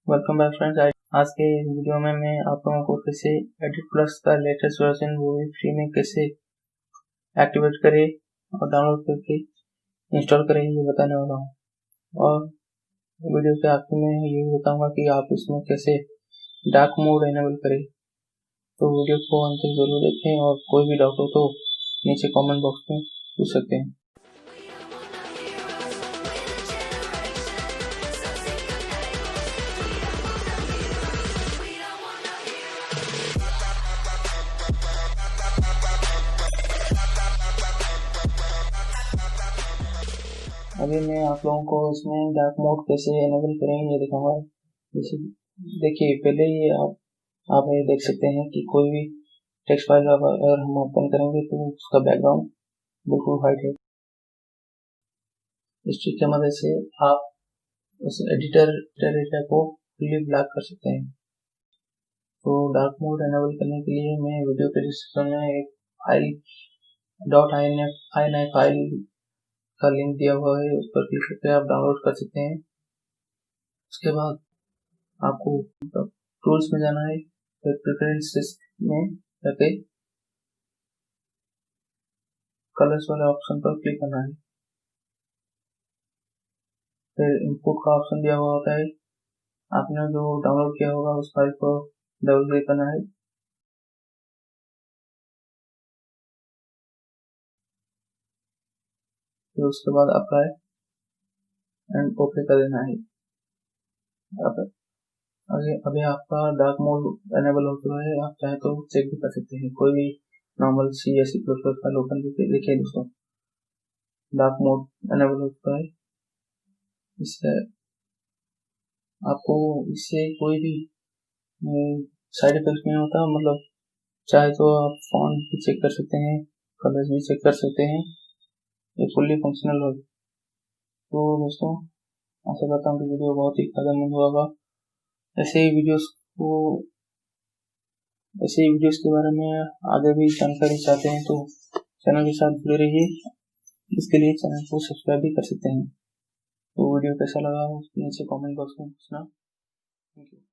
Welcome back friends. आज के video में मैं आप लोगों को कैसे एडिटप्लस का लेटेस्ट वर्जन वो भी फ्री में कैसे एक्टिवेट करें और डाउनलोड करके इंस्टॉल करें ये बताने वाला हूँ। और वीडियो के आखिर में ये भी बताऊंगा कि आप इसमें कैसे डार्क मोड इनेबल करें। तो वीडियो को अंत तक जरूर देखें और कोई भी डाउट हो तो नीचे कमेंट बॉक्स में पूछ सकते हैं। अभी मैं आप लोगों को इसमें डार्क मोड कैसे इनेबल करेंगे ये दिखाऊंगा। जैसे देखिए, पहले ही आप ये देख सकते हैं कि कोई भी टेक्स्ट फाइल अगर हम ओपन करेंगे तो उसका बैकग्राउंड बिल्कुल वाइट है। इस ट्रिक की मदद से आप उस एडिटर एरिया को फुली ब्लैक कर सकते हैं। तो डार्क मोड इनेबल करने के लिए मैं वीडियो के डिस्क्रिप्शन में एक .ini फाइल का लिंक दिया हुआ है, उस पर क्लिक करके आप डाउनलोड कर सकते हैं। उसके बाद आपको टूल्स में जाना है, फिर प्रेफरेंसेस में जाके कलर्स वाले ऑप्शन पर क्लिक करना है। फिर इनपुट का ऑप्शन दिया हुआ होता है, आपने जो डाउनलोड किया होगा उस फाइल को डबल क्लिक करना है। फिर उसके बाद अप्लाई एंड ओके कर देना है। अभी आपका डार्क मोड इनेबल हो चुका है। आप चाहे तो चेक भी कर सकते हैं, कोई भी नॉर्मल C या C++ फाइल ओपन करके देखिए दोस्तों, डार्क मोड इनेबल हो चुका है। इससे आपको कोई भी साइड इफेक्ट नहीं होता। मतलब चाहे तो आप फॉन्ट भी चेक कर सकते हैं, कलर्स भी चेक कर सकते हैं, ये फुल्ली फंक्शनल हो। तो दोस्तों, आशा करता हूँ कि वीडियो बहुत ही फायदेमंद होगा। ऐसे ही वीडियोस के बारे में आगे भी जानकारी चाहते हैं तो चैनल के साथ जुड़े रहिए। इसके लिए चैनल को सब्सक्राइब भी कर सकते हैं। तो वीडियो कैसा लगा उसके नीचे कमेंट बॉक्स में पूछना। Thank you.